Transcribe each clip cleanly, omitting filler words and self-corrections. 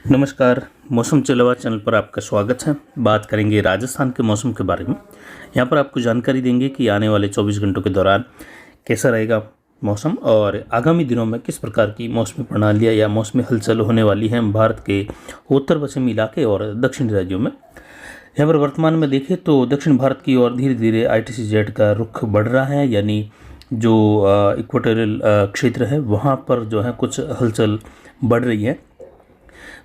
नमस्कार। मौसम चलवा चैनल पर आपका स्वागत है। बात करेंगे राजस्थान के मौसम के बारे में। यहाँ पर आपको जानकारी देंगे कि आने वाले 24 घंटों के दौरान कैसा रहेगा मौसम और आगामी दिनों में किस प्रकार की मौसमी प्रणालियाँ या मौसमी हलचल होने वाली हैं भारत के उत्तर पश्चिमी इलाके और दक्षिणी राज्यों में। यहाँ पर वर्तमान में देखें तो दक्षिण भारत की ओर धीरे धीरे ITCZ का रुख बढ़ रहा है, यानी जो इक्वेटोरियल क्षेत्र है वहाँ पर जो है कुछ हलचल बढ़ रही है।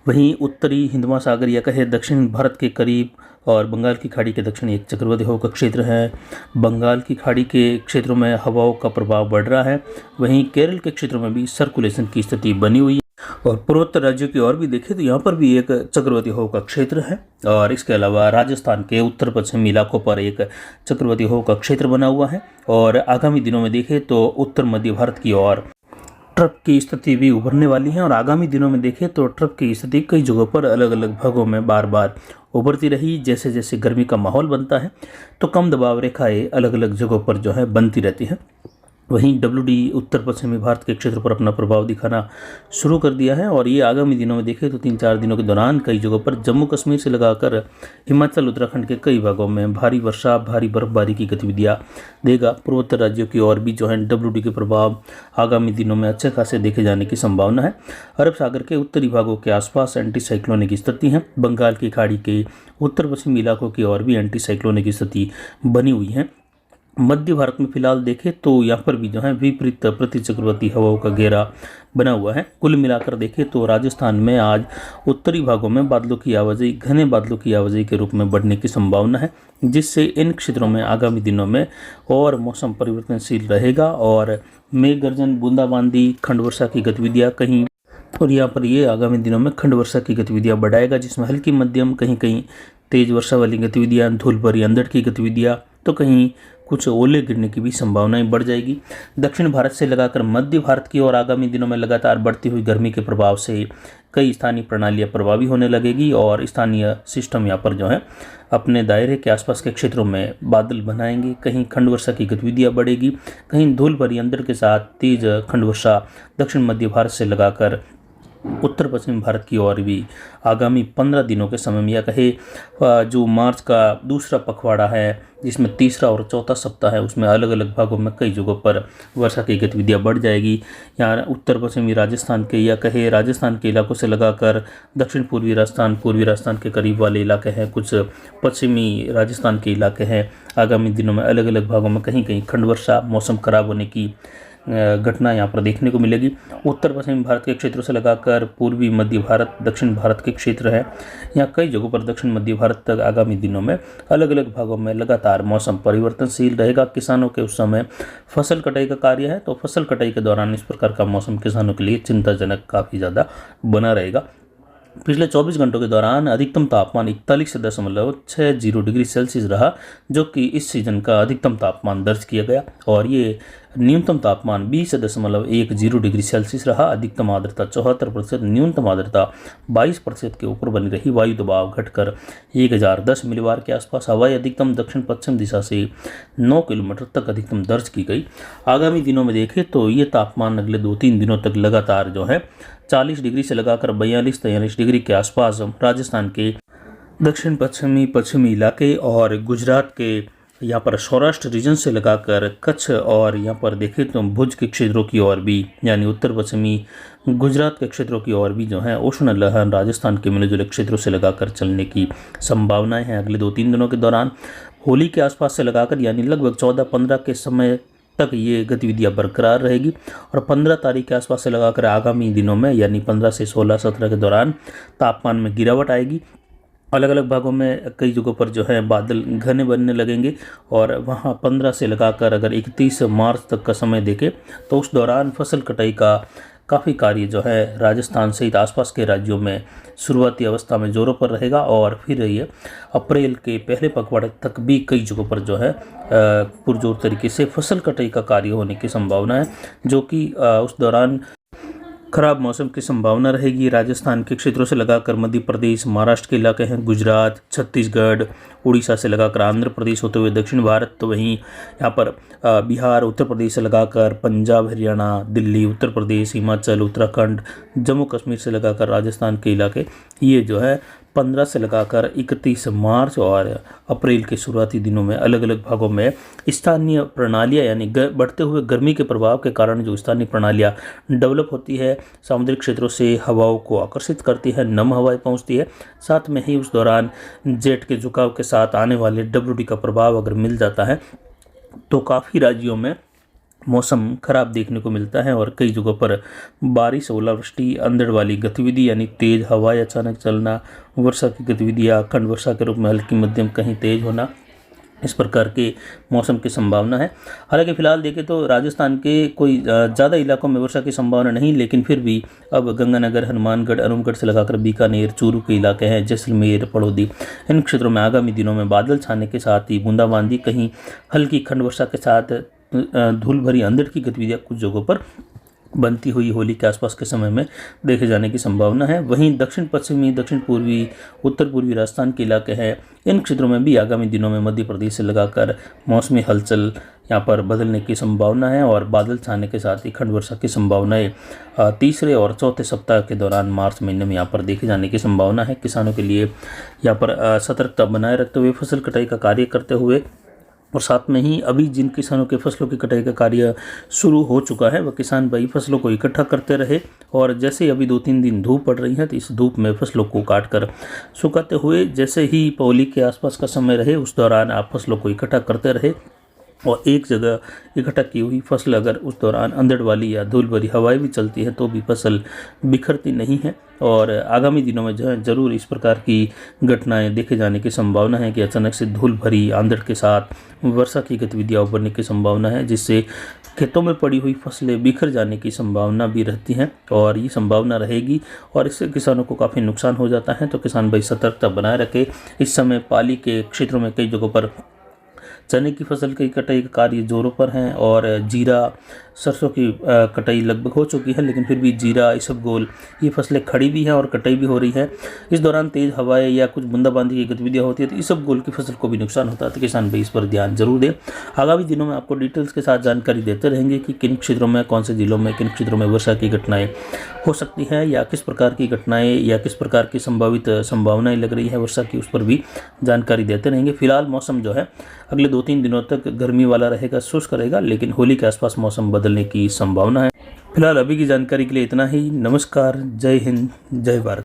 वहीं उत्तरी हिंद महासागर या कहे दक्षिण भारत के करीब और बंगाल की खाड़ी के दक्षिण एक चक्रवाती हवा का क्षेत्र है। बंगाल की खाड़ी के क्षेत्रों में हवाओं का प्रभाव बढ़ रहा है। वहीं केरल के क्षेत्रों में भी सर्कुलेशन की स्थिति बनी हुई है और पूर्वोत्तर राज्यों की ओर भी देखें तो यहाँ पर भी एक चक्रवाती हवा का क्षेत्र है। और इसके अलावा राजस्थान के उत्तर पश्चिमी इलाकों पर एक चक्रवाती हवा का क्षेत्र बना हुआ है। और आगामी दिनों में देखें तो उत्तर मध्य भारत की ओर ट्रफ की स्थिति भी उभरने वाली है। और आगामी दिनों में देखें तो ट्रफ की स्थिति कई जगहों पर अलग अलग भागों में बार बार उभरती रही। जैसे जैसे गर्मी का माहौल बनता है तो कम दबाव रेखाएं अलग अलग जगहों पर जो है बनती रहती है। वहीं WD उत्तर पश्चिमी भारत के क्षेत्र पर अपना प्रभाव दिखाना शुरू कर दिया है। और ये आगामी दिनों में देखें तो 3-4 दिनों के दौरान कई जगहों पर जम्मू कश्मीर से लगाकर हिमाचल उत्तराखंड के कई भागों में भारी वर्षा भारी बर्फबारी की गतिविधियां देगा। पूर्वोत्तर राज्यों की ओर भी जो है WD के प्रभाव आगामी दिनों में अच्छे खासे देखे जाने की संभावना है। अरब सागर के उत्तरी भागों के आसपास एंटी साइक्लोनिक स्थिति है। बंगाल की खाड़ी के उत्तर पश्चिमी इलाकों की ओर भी एंटी साइक्लोनिक स्थिति बनी हुई है। मध्य भारत में फिलहाल देखें तो यहाँ पर भी जो है विपरीत प्रतिचक्रवाती हवाओं का घेरा बना हुआ है। कुल मिलाकर देखें तो राजस्थान में आज उत्तरी भागों में बादलों की आवाजाही घने बादलों की आवाजाही के रूप में बढ़ने की संभावना है, जिससे इन क्षेत्रों में आगामी दिनों में और मौसम परिवर्तनशील रहेगा और मेघ गर्जन बूंदाबांदी खंड वर्षा की गतिविधियाँ कहीं और यहाँ पर ये आगामी दिनों में खंड वर्षा की गतिविधियाँ बढ़ाएगा, जिसमें हल्की मध्यम कहीं कहीं तेज वर्षा वाली गतिविधियाँ, धूल भरी अंधड़ की गतिविधियाँ, तो कहीं कुछ ओले गिरने की भी संभावनाएं बढ़ जाएगी। दक्षिण भारत से लगाकर मध्य भारत की ओर आगामी दिनों में लगातार बढ़ती हुई गर्मी के प्रभाव से कई स्थानीय प्रणालियां प्रभावी होने लगेगी और स्थानीय सिस्टम यहाँ पर जो है अपने दायरे के आसपास के क्षेत्रों में बादल बनाएंगे। कहीं खंड वर्षा की गतिविधियां बढ़ेगी, कहीं धूल भरी अंधड़ के साथ तेज खंड वर्षा दक्षिण मध्य भारत से लगाकर उत्तर पश्चिम भारत की ओर भी आगामी 15 दिनों के समय में या कहे जो मार्च का दूसरा पखवाड़ा है, जिसमें तीसरा और चौथा सप्ताह है, उसमें अलग अलग भागों में कई जगहों पर वर्षा की गतिविधियां बढ़ जाएगी। यहाँ उत्तर पश्चिमी राजस्थान के या कहे राजस्थान के इलाकों से लगाकर दक्षिण पूर्वी राजस्थान के करीब वाले इलाके हैं, कुछ पश्चिमी राजस्थान के इलाके हैं। आगामी दिनों में अलग अलग भागों में कहीं कहीं खंड वर्षा मौसम खराब होने की घटना यहाँ पर देखने को मिलेगी। उत्तर पश्चिमी भारत के क्षेत्रों से लगाकर पूर्वी मध्य भारत दक्षिण भारत के क्षेत्र है, यहाँ कई जगहों पर दक्षिण मध्य भारत तक आगामी दिनों में अलग अलग भागों में लगातार मौसम परिवर्तनशील रहेगा। किसानों के उस समय फसल कटाई का कार्य है, तो फसल कटाई के दौरान इस प्रकार का मौसम किसानों के लिए चिंताजनक काफ़ी ज़्यादा बना रहेगा। पिछले 24 घंटों के दौरान अधिकतम तापमान 41.60 डिग्री सेल्सियस रहा, जो कि इस सीजन का अधिकतम तापमान दर्ज किया गया। और ये न्यूनतम तापमान 20.10 डिग्री सेल्सियस रहा। अधिकतम आर्द्रता 74%, न्यूनतम आर्द्रता 22% के ऊपर बनी रही। वायु दबाव घटकर 1010 मिलीबार के आसपास। हवाई अधिकतम दक्षिण पश्चिम दिशा से 9 किलोमीटर तक अधिकतम दर्ज की गई। आगामी दिनों में देखें तो ये तापमान अगले 2-3 दिनों तक लगातार जो है 40 डिग्री से लगाकर 42-43 डिग्री के आसपास राजस्थान के दक्षिण पश्चिमी इलाके और गुजरात के यहाँ पर सौराष्ट्र रीजन से लगाकर कच्छ और यहाँ पर देखें तो भुज के क्षेत्रों की ओर भी, यानी उत्तर पश्चिमी गुजरात के क्षेत्रों की ओर भी जो है उष्ण लहर राजस्थान के मिले जुले क्षेत्रों से लगाकर चलने की संभावनाएं हैं अगले 2-3 दिनों के दौरान। होली के आसपास से लगाकर यानी लगभग 14-15 के समय तक ये गतिविधियां बरकरार रहेगी और 15 तारीख के आसपास से लगाकर आगामी दिनों में यानी 15 से 16-17 के दौरान तापमान में गिरावट आएगी। अलग अलग भागों में कई जगहों पर जो है बादल घने बनने लगेंगे और वहाँ 15 से लगाकर अगर 31 मार्च तक का समय देखें तो उस दौरान फसल कटाई का काफ़ी कार्य जो है राजस्थान सहित आसपास के राज्यों में शुरुआती अवस्था में जोरों पर रहेगा। और फिर ये अप्रैल के पहले पखवाड़े तक भी कई जगहों पर जो है पुरजोर तरीके से फसल कटाई का कार्य होने की संभावना है, जो कि उस दौरान खराब मौसम की संभावना रहेगी। राजस्थान के क्षेत्रों से लगाकर मध्य प्रदेश, महाराष्ट्र के इलाके हैं, गुजरात, छत्तीसगढ़, उड़ीसा से लगाकर आंध्र प्रदेश होते हुए दक्षिण भारत, तो वहीं यहाँ पर बिहार, उत्तर प्रदेश से लगाकर पंजाब, हरियाणा, दिल्ली, उत्तर प्रदेश, हिमाचल, उत्तराखंड, जम्मू कश्मीर से लगाकर राजस्थान के इलाके, ये जो है 15 से लगाकर 31 मार्च और अप्रैल के शुरुआती दिनों में अलग अलग भागों में स्थानीय प्रणालियाँ यानी बढ़ते हुए गर्मी के प्रभाव के कारण जो स्थानीय प्रणालियाँ डेवलप होती है, समुद्री क्षेत्रों से हवाओं को आकर्षित करती है, नम हवाएं पहुंचती है। साथ में ही उस दौरान जेट के झुकाव के साथ आने वाले WD का प्रभाव अगर मिल जाता है तो काफ़ी राज्यों में मौसम खराब देखने को मिलता है और कई जगहों पर बारिश, ओलावृष्टि, अंधड़ वाली गतिविधि यानी तेज हवाएं अचानक चलना, वर्षा की गतिविधियाँ अखंड वर्षा के रूप में हल्की मध्यम कहीं तेज होना, इस प्रकार के मौसम की संभावना है। हालांकि फिलहाल देखें तो राजस्थान के कोई ज़्यादा इलाकों में वर्षा की संभावना नहीं, लेकिन फिर भी अब गंगानगर, हनुमानगढ़, अनूपगढ़ से लगाकर बीकानेर, चूरू के इलाके हैं, जैसलमेर, पड़ौदी, इन क्षेत्रों में आगामी दिनों में बादल छाने के साथ ही बूंदाबांदी, कहीं हल्की खंड वर्षा के साथ धूल भरी अंधड़ की गतिविधियाँ कुछ जगहों पर बनती हुई होली के आसपास के समय में देखे जाने की संभावना है। वहीं दक्षिण पश्चिमी, दक्षिण पूर्वी, उत्तर पूर्वी राजस्थान के इलाके हैं, इन क्षेत्रों में भी आगामी दिनों में मध्य प्रदेश से लगाकर मौसमी हलचल यहाँ पर बदलने की संभावना है और बादल छाने के साथ ही खंड वर्षा की संभावनाएं तीसरे और चौथे सप्ताह के दौरान मार्च महीने में यहाँ पर देखे जाने की संभावना है। किसानों के लिए यहाँ पर सतर्कता बनाए रखते हुए फसल कटाई का कार्य करते हुए और साथ में ही अभी जिन किसानों के फसलों की कटाई का कार्य शुरू हो चुका है वह किसान भाई फसलों को इकट्ठा करते रहे और जैसे ही अभी 2-3 दिन धूप पड़ रही है तो इस धूप में फसलों को काट कर सुखाते हुए जैसे ही होली के आसपास का समय रहे उस दौरान आप फसलों को इकट्ठा करते रहे और एक जगह इकट्ठा की हुई फसल अगर उस दौरान अंधड़ वाली या धूल भरी हवाएं भी चलती है तो भी फसल बिखरती नहीं है। और आगामी दिनों में जो है ज़रूर इस प्रकार की घटनाएं देखे जाने की संभावना है कि अचानक से धूल भरी आंधड़ के साथ वर्षा की गतिविधियां उभरने की संभावना है, जिससे खेतों में पड़ी हुई फसलें बिखर जाने की संभावना भी रहती हैं और ये संभावना रहेगी और इससे किसानों को काफ़ी नुकसान हो जाता है। तो किसान भाई सतर्कता बनाए रखे। इस समय पाली के क्षेत्रों में कई जगहों पर चने की फसल की कटाई का कार्य जोरों पर हैं और जीरा, सरसों की कटाई लगभग हो चुकी है, लेकिन फिर भी जीरा, इसबगोल ये फसलें खड़ी भी हैं और कटाई भी हो रही है। इस दौरान तेज़ हवाएं या कुछ बूंदाबांदी की गतिविधियां होती है तो इसबगोल की फसल को भी नुकसान होता है। तो किसान भाई इस पर ध्यान जरूर दें। आगामी दिनों में आपको डिटेल्स के साथ जानकारी देते रहेंगे कि किन क्षेत्रों में, कौन से जिलों में, किन क्षेत्रों में वर्षा की घटनाएं हो सकती हैं या किस प्रकार की घटनाएं या किस प्रकार की संभावित संभावनाएं लग रही है वर्षा की, उस पर भी जानकारी देते रहेंगे। फिलहाल मौसम जो है अगले 2-3 दिनों तक गर्मी वाला रहेगा, शुष्क रहेगा, लेकिन होली के आसपास मौसम बदलने की संभावना है। फिलहाल अभी की जानकारी के लिए इतना ही। नमस्कार, जय हिंद, जय भारत।